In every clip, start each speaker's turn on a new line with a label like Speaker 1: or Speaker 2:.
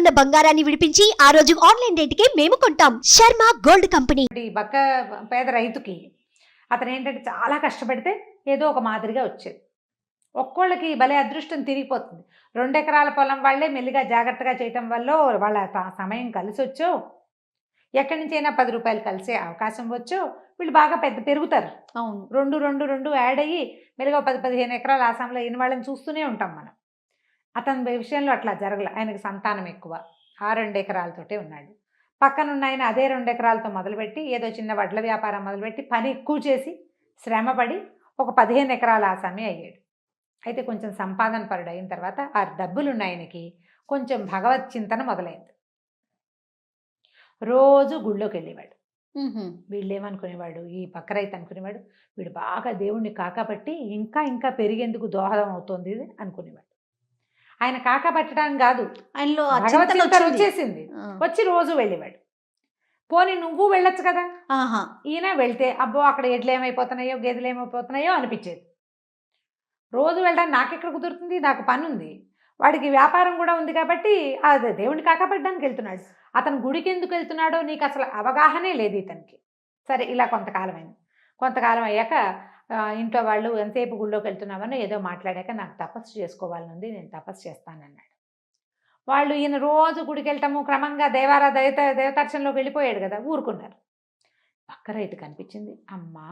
Speaker 1: ఉన్న బంగారాన్ని విడిపించి ఆ రోజు ఆన్లైన్ రేటుకే మేము కొంటాం. Sharma gold company.
Speaker 2: బక్క పేద రైతుకి అతను ఏంటంటే చాలా కష్టపడితే ఏదో ఒక మాదిరిగా వచ్చేది. ఒక్కోళ్ళకి భలే అదృష్టం తిరిగిపోతుంది. 2 ఎకరాల పొలం వాళ్ళే మెల్లిగా జాగ్రత్తగా చేయటం వల్ల వాళ్ళ సమయం కలిసి వచ్చో, ఎక్కడి నుంచి అయినా 10 రూపాయలు కలిసే అవకాశం వచ్చో వీళ్ళు బాగా పెరుగుతారు.
Speaker 1: అవును,
Speaker 2: 2 యాడ్ అయ్యి మెల్లిగా 10-15 ఎకరాలు ఆసాంలో అయిన వాళ్ళని చూస్తూనే ఉంటాం మనం. అతని విషయంలో అట్లా జరగలే. ఆయనకు సంతానం ఎక్కువ, ఆ 2 ఎకరాలతోటే ఉన్నాడు. పక్కనున్న ఆయన అదే 2 ఎకరాలతో మొదలుపెట్టి ఏదో చిన్న వడ్ల వ్యాపారం మొదలుపెట్టి పని ఎక్కువ చేసి శ్రమపడి ఒక 15 ఎకరాల ఆసామి అయ్యాడు. అయితే కొంచెం సంపాదన పరుడు అయిన తర్వాత ఆ డబ్బులున్న ఆయనకి కొంచెం భగవత్ చింతన మొదలైంది. రోజు గుళ్ళోకి వెళ్ళేవాడు. వీళ్ళు ఏమనుకునేవాడు, ఈ పక్క రైతు అనుకునేవాడు, వీడు బాగా దేవుణ్ణి కాకపట్టి ఇంకా ఇంకా పెరిగేందుకు దోహదం అవుతుంది ఇది అనుకునేవాడు. ఆయన కాకపట్టడానికి కాదు,
Speaker 1: ఆయనలో
Speaker 2: భగవత్ చింతన వచ్చేసింది. వచ్చి రోజు వెళ్ళేవాడు. పోనీ నువ్వు వెళ్ళొచ్చు కదా. ఈయన వెళ్తే అబ్బో అక్కడ ఎడ్లు ఏమైపోతున్నాయో గేదెలు ఏమైపోతున్నాయో అనిపించేది. రోజు వెళ్ళడానికి నాకెక్కడ కుదురుతుంది, నాకు పని ఉంది, వాడికి వ్యాపారం కూడా ఉంది కాబట్టి అది దేవుడిని కాకపడ్డానికి వెళ్తున్నాడు. అతను గుడికి ఎందుకు వెళ్తున్నాడో నీకు అసలు అవగాహనే లేదు ఇతనికి. సరే ఇలా కొంతకాలం అయ్యాక ఇంట్లో వాళ్ళు ఎంతసేపు గుళ్ళోకి వెళ్తున్నామని ఏదో మాట్లాడాక నాకు తపస్సు చేసుకోవాలనుంది, నేను తపస్సు చేస్తానన్నాడు. వాళ్ళు ఈయన రోజు గుడికి వెళ్తాము, క్రమంగా దేవదర్శనంలోకి వెళ్ళిపోయాడు కదా, ఊరుకున్నారు. పక్క రైతు కనిపించింది, అమ్మా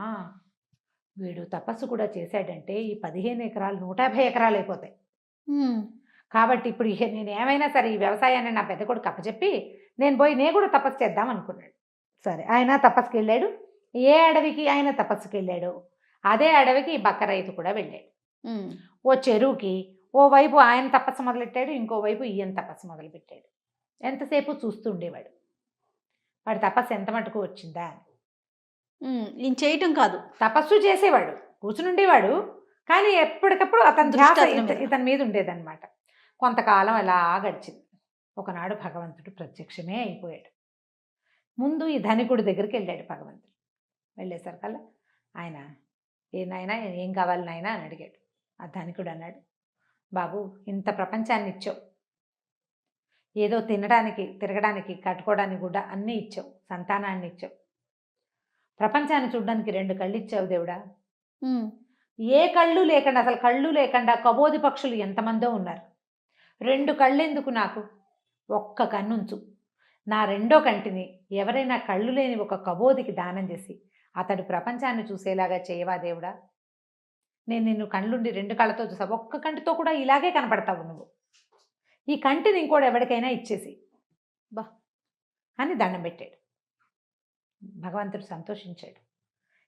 Speaker 2: వీడు తపస్సు కూడా చేశాడంటే ఈ 15 ఎకరాలు 150 ఎకరాలు అయిపోతాయి. కాబట్టి ఇప్పుడు నేను ఏమైనా సరే ఈ వ్యవసాయాన్ని నా పెద్ద కొడుకు అప్పచెప్పి నేను కూడా తపస్సు చేద్దాం అనుకున్నాడు. సరే ఆయన తపస్సుకి వెళ్ళాడు. ఏ అడవికి ఆయన తపస్సుకి వెళ్ళాడు అదే అడవికి ఈ బక్క రైతు కూడా వెళ్ళాడు. ఓ చెరువుకి ఓవైపు ఆయన తపస్సు మొదలెట్టాడు, ఇంకోవైపు ఈయన తపస్సు మొదలుపెట్టాడు. ఎంతసేపు చూస్తూ ఉండేవాడు, వాడి తపస్సు ఎంత మటుకు వచ్చిందా అని.
Speaker 1: ఈయన చేయటం కాదు,
Speaker 2: తపస్సు చేసేవాడు, కూర్చునుండేవాడు, కానీ ఎప్పటికప్పుడు అతని ధ్యాస ఇతని మీద ఉండేదన్నమాట. కొంతకాలం అలా గడిచింది. ఒకనాడు భగవంతుడు ప్రత్యక్షమే అయిపోయాడు. ముందు ఈ ధనికుడి దగ్గరికి వెళ్ళాడు భగవంతుడు. వెళ్ళేసరికల్లా ఆయన నాయనా ఏం కావాలి నాయనా అని అడిగాడు. ఆ ధనికుడు అన్నాడు, బాబు ఇంత ప్రపంచాన్ని ఇచ్చావు, ఏదో తినడానికి తిరగడానికి కట్టుకోవడానికి కూడా అన్నీ ఇచ్చావు, సంతానాన్ని ఇచ్చావు, ప్రపంచాన్ని చూడడానికి 2 కళ్ళు ఇచ్చావు దేవుడా. ఏ కళ్ళు లేకుండా, అసలు కళ్ళు లేకుండా కబోది పక్షులు ఎంతమందో ఉన్నారు. 2 కళ్ళు ఎందుకు నాకు, ఒక్క కన్నుంచు. నా 2వ కంటిని ఎవరైనా కళ్ళు లేని ఒక కబోదికి దానం చేసి అతడు ప్రపంచాన్ని చూసేలాగా చేయవా దేవుడా. నేను నిన్ను కళ్ళుండి 2 కళ్ళతో చూసా, ఒక్క కంటితో కూడా ఇలాగే కనపడతావు నువ్వు. ఈ కంటిని ఇంకోటి ఎవరికైనా ఇచ్చేసి బా అని దండం పెట్టాడు. భగవంతుడు సంతోషించాడు.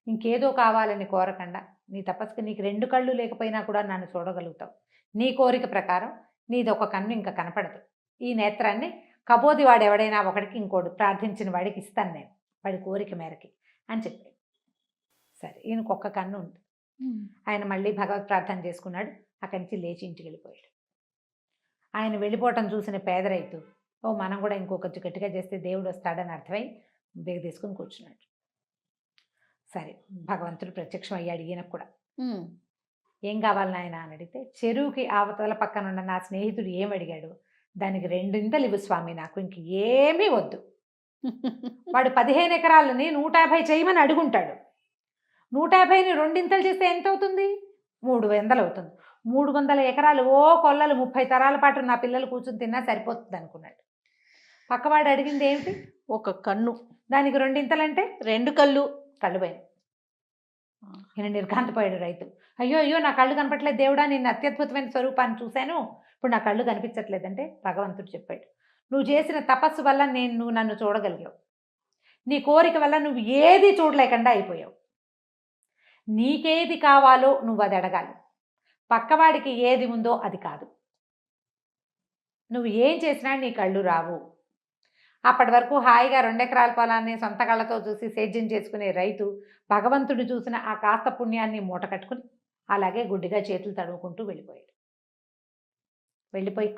Speaker 2: ఇంకేదో కావాలని కోరకుండా నీ తపస్సుకి నీకు 2 కళ్ళు లేకపోయినా కూడా నన్ను చూడగలుగుతావు. నీ కోరిక ప్రకారం నీది ఒక కన్ను ఇంకా కనపడదు. ఈ నేత్రాన్ని కబోది వాడు ఎవడైనా ఒకడికి ఇంకోటి ప్రార్థించిన వాడికి ఇస్తాను నేను, వాడి కోరిక మేరకి అని చెప్పాడు. సరే ఈయనకు ఒక్క కన్ను ఉంది. ఆయన మళ్ళీ భగవత్ ప్రార్థన చేసుకున్నాడు. అక్కడి నుంచి లేచి ఇంటికి వెళ్ళిపోయాడు. ఆయన వెళ్ళిపోవటం చూసిన పేద రైతు మనం కూడా ఇంకొక గట్టిగా చేస్తే దేవుడు వస్తాడని అర్థమై బేగ తీసుకుని కూర్చున్నాడు. సరే భగవంతుడు ప్రత్యక్షం అయ్యాడు ఈయనకు కూడా. ఏం కావాలి నాయన అని అడిగితే, చెరువుకి ఆవతల పక్కన ఉన్న నా స్నేహితుడు ఏం అడిగాడు దానికి 2 ఇవ్వు స్వామి, నాకు ఇంక ఏమీ వద్దు. వాడు 15 ఎకరాలని 150 చేయమని అడుగుంటాడు. 150ని 2 చేస్తే ఎంత అవుతుంది, 300 అవుతుంది. 300 ఎకరాలు ఓ కొల్లలు 30 తరాల పాటు నా పిల్లలు కూర్చుని తిన్నా సరిపోతుంది అనుకున్నాడు. పక్కవాడు అడిగింది ఏమిటి,
Speaker 1: ఒక కన్ను.
Speaker 2: దానికి 2 అంటే
Speaker 1: 2 కళ్ళు
Speaker 2: పోయినాయి. ఈయన నిర్ఘాంతపోయాడు రైతు. అయ్యో నా కళ్ళు కనపట్లేదు దేవుడా, నిన్ను అత్యద్భుతమైన స్వరూపాన్ని చూశాను, ఇప్పుడు నా కళ్ళు కనిపించట్లేదంటే భగవంతుడు చెప్పాడు, నువ్వు చేసిన తపస్సు వల్ల నువ్వు నన్ను చూడగలిగావు, నీ కోరిక వల్ల నువ్వు ఏది చూడలేకుండా అయిపోయావు. నీకేది కావాలో నువ్వు అది అడగాలి, పక్కవాడికి ఏది ఉందో అది కాదు. నువ్వు ఏం చేసినా నీ కళ్ళు రావు. అప్పటి వరకు హాయిగా 2 ఎకరాల పొలాన్ని సొంత కళ్ళతో చూసి సేద్యం చేసుకునే రైతు భగవంతుడు చూసిన ఆ కాస్త పుణ్యాన్ని మూట కట్టుకుని అలాగే గుడ్డిగా చేతులు తడుముకుంటూ వెళ్ళిపోయి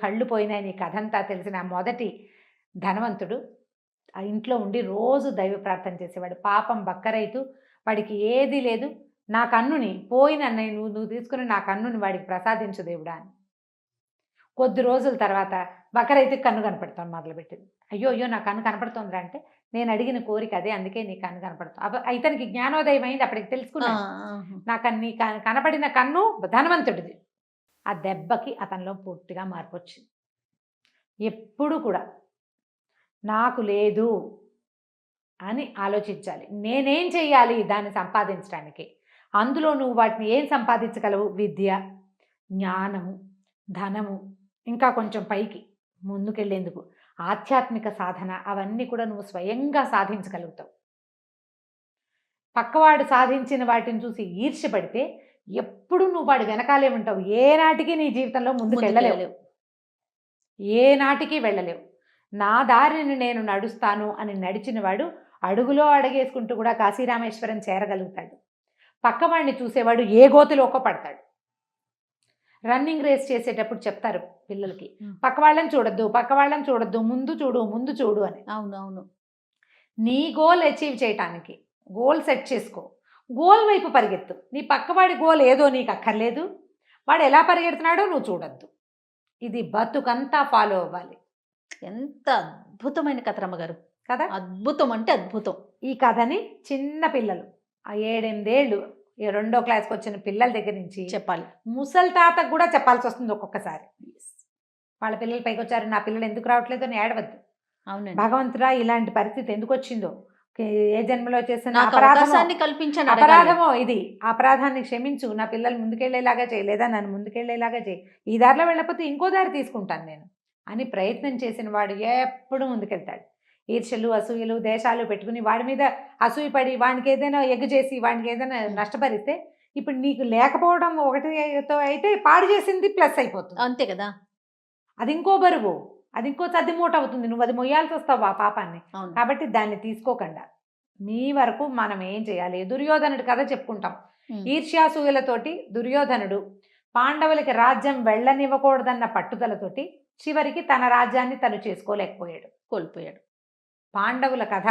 Speaker 2: కళ్ళు పోయినాయి. నీ కథంతా తెలిసిన మొదటి ధనవంతుడు ఆ ఇంట్లో ఉండి రోజు దైవ ప్రార్థన చేసేవాడు. పాపం బక్క రైతు, వాడికి ఏది లేదు, నా కన్నుని పోయిన నువ్వు తీసుకుని నా కన్నుని వాడికి ప్రసాదించు దేవుడా అని. కొద్ది రోజుల తర్వాత బకరైతే కన్ను కనపడతాను మొదలుపెట్టింది. అయ్యో అయ్యో నా కన్ను కనపడుతుందిరా అంటే, నేను అడిగిన కోరిక అదే, అందుకే నీ కన్ను కనపడుతుంది. ఇతనికి జ్ఞానోదయం అయింది, అప్పటికి తెలుసుకున్నాను నా కన్ను కనపడిన కన్ను ధనవంతుడిది. ఆ దెబ్బకి అతనిలో పూర్తిగా మార్పు వచ్చింది. ఎప్పుడు కూడా నాకు లేదు అని ఆలోచించాలి. నేనేం చెయ్యాలి దాన్ని సంపాదించడానికి? అందులో నువ్వు వాటిని ఏం సంపాదించగలవు? విద్య, జ్ఞానము, ధనము, ఇంకా కొంచెం పైకి ముందుకెళ్ళేందుకు ఆధ్యాత్మిక సాధన, అవన్నీ కూడా నువ్వు స్వయంగా సాధించగలుగుతావు. పక్కవాడు సాధించిన వాటిని చూసి ఈర్ష్యపడితే ఎప్పుడు నువ్వు వాడు వెనకాలే ఉంటావు. ఏనాటికి నీ జీవితంలో ముందుకెళ్ళలేవు, ఏనాటికి వెళ్ళలేవు. నా దారిని నేను నడుస్తాను అని నడిచిన వాడు అడుగులో అడుగేసుకుంటూ కూడా కాశీరామేశ్వరం చేరగలుగుతాడు. పక్కవాడిని చూసేవాడు ఏ గోతిలోకో పడతాడు. రన్నింగ్ రేస్ చేసేటప్పుడు చెప్తారు పిల్లలకి, పక్క వాళ్ళని చూడొద్దు, పక్క వాళ్ళని చూడొద్దు, ముందు చూడు, ముందు చూడు అని.
Speaker 3: అవునవును.
Speaker 2: నీ గోల్ అచీవ్ చేయటానికి గోల్ సెట్ చేసుకో, గోల్ వైపు పరిగెత్తు. నీ పక్కవాడి గోల్ ఏదో నీకు అక్కర్లేదు, వాడు ఎలా పరిగెడుతున్నాడో నువ్వు చూడొద్దు. ఇది బతుకంతా ఫాలో అవ్వాలి.
Speaker 3: ఎంత అద్భుతమైన కథ రమ్మగారు
Speaker 2: కదా,
Speaker 3: అద్భుతం అంటే అద్భుతం.
Speaker 2: ఈ కథని చిన్న పిల్లలు, ఆ 7-8 ఏళ్ళు 2వ క్లాస్కి వచ్చిన పిల్లల దగ్గర నుంచి
Speaker 3: చెప్పాలి.
Speaker 2: ముసలి తాతకు కూడా చెప్పాల్సి వస్తుంది ఒక్కొక్కసారి. వాళ్ళ పిల్లలు పైకి వచ్చారు, నా పిల్లలు ఎందుకు రావట్లేదు అని ఏడవద్దు.
Speaker 3: అవునండి.
Speaker 2: భగవంతుడా ఇలాంటి పరిస్థితి ఎందుకు వచ్చిందో, ఏ జన్మలో చేసిన
Speaker 3: అవకాశాన్ని కల్పించండి,
Speaker 2: అపరాధమో ఇది, అపరాధాన్ని క్షమించు, నా పిల్లలు ముందుకెళ్లేలాగా చేయి, లేదా నన్ను ముందుకెళ్లేలాగా చేయి, ఈ దారిలో వెళ్ళకపోతే ఇంకో దారి తీసుకుంటాను నేను అని ప్రయత్నం చేసిన వాడు ఎప్పుడు ముందుకెళ్తాడు. ఈర్ష్యలు, అసూయలు, దేశాలు పెట్టుకుని వాడి మీద అసూయపడి వాడికి ఏదైనా ఎగ్గు చేసి వాడికి ఏదైనా నష్టపరిస్తే, ఇప్పుడు నీకు లేకపోవడం ఒకటితో అయితే పాడు చేసింది ప్లస్ అయిపోతుంది.
Speaker 3: అంతే కదా,
Speaker 2: అది ఇంకో బరువు, అది ఇంకో సర్దిమూట అవుతుంది, నువ్వు అది మొయ్యాల్సి వస్తావు ఆ పాపాన్ని. కాబట్టి దాన్ని తీసుకోకుండా మీ వరకు మనం ఏం చేయాలి? దుర్యోధనుడి కథ చెప్పుకుంటాం. ఈర్ష్యాసూయలతోటి దుర్యోధనుడు పాండవులకి రాజ్యం వెళ్ళనివ్వకూడదన్న పట్టుదలతోటి చివరికి తన రాజ్యాన్ని తను చేసుకోలేకపోయాడు,
Speaker 3: కోల్పోయాడు.
Speaker 2: పాండవుల కథ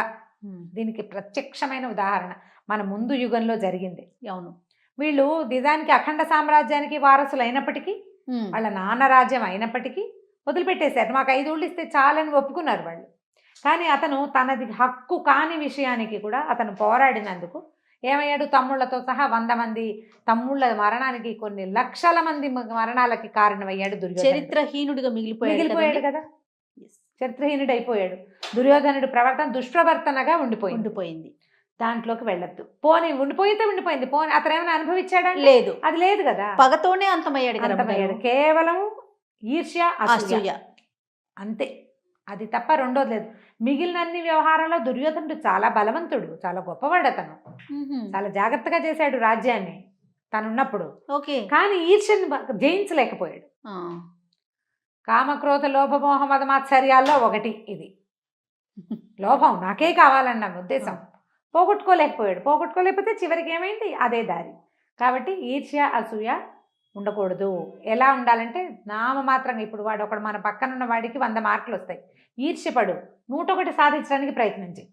Speaker 2: దీనికి ప్రత్యక్షమైన ఉదాహరణ మన ముందు యుగంలో జరిగింది.
Speaker 3: అవును.
Speaker 2: వీళ్ళు నిజానికి అఖండ సామ్రాజ్యానికి వారసులు అయినప్పటికీ, వాళ్ళ నాన్న రాజ్యం అయినప్పటికీ వదిలిపెట్టేశారు. మాకు 5 ఊళ్ళు ఇస్తే చాలని ఒప్పుకున్నారు వాళ్ళు. కానీ అతను తనది హక్కు కాని విషయానికి కూడా అతను పోరాడినందుకు ఏమయ్యాడు? తమ్ముళ్లతో సహా 100 మంది తమ్ముళ్ళ మరణానికి, కొన్ని లక్షల మంది మరణాలకి కారణమయ్యాడు దుర్యోధనుడు.
Speaker 3: చరిత్రహీనుడిగా మిగిలిపోయాడు
Speaker 2: కదా, చరిత్రహీనుడు అయిపోయాడు. దుర్యోధనుడు ప్రవర్తన దుష్ప్రవర్తనగా ఉండిపోయింది. దాంట్లోకి వెళ్ళొద్దు. పోనీ ఉండిపోయింది, పోనీ అతను ఏమైనా అనుభవించాడా?
Speaker 3: లేదు,
Speaker 2: అది లేదు కదా.
Speaker 3: పగతోనే అంతమయ్యాడు.
Speaker 2: కేవలం ఈర్ష్య, అసూయ, అంతే. అది తప్ప రెండోది లేదు. మిగిలినన్ని వ్యవహారాల్లో దుర్యోధనుడు చాలా బలవంతుడు, చాలా గొప్పవాడు. అతను చాలా జాగ్రత్తగా చేశాడు రాజ్యాన్ని తనున్నప్పుడు.
Speaker 3: ఓకే.
Speaker 2: కానీ ఈర్ష్యను జయించలేకపోయాడు. కామక్రోధ లోభమోహ మదమాత్సర్యాల్లో ఒకటి ఇది. లోభం, నాకే కావాలన్న ఉద్దేశం పోగొట్టుకోలేకపోతే చివరికి ఏమైంది? అదే దారి. కాబట్టి ఈర్ష్య, అసూయ ఉండకూడదు. ఎలా ఉండాలంటే నామమాత్రంగా, ఇప్పుడు వాడు ఒకడు మన పక్కనున్న వాడికి 100 మార్కులు వస్తాయి, ఈర్ష్యపడు, 101 సాధించడానికి ప్రయత్నం చేయి.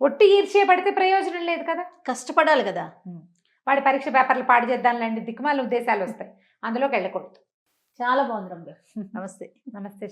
Speaker 2: ఒట్టి ఈర్ష్య పడితే ప్రయోజనం లేదు కదా,
Speaker 3: కష్టపడాలి కదా.
Speaker 2: వాడి పరీక్ష పేపర్లు పాడు చేద్దాంలేండి, దిక్కుమాల ఉద్దేశాలు వస్తాయి, అందులోకి వెళ్ళకూడదు.
Speaker 3: చాలా బాగుంది రమ్య. నమస్తే.
Speaker 2: నమస్తే.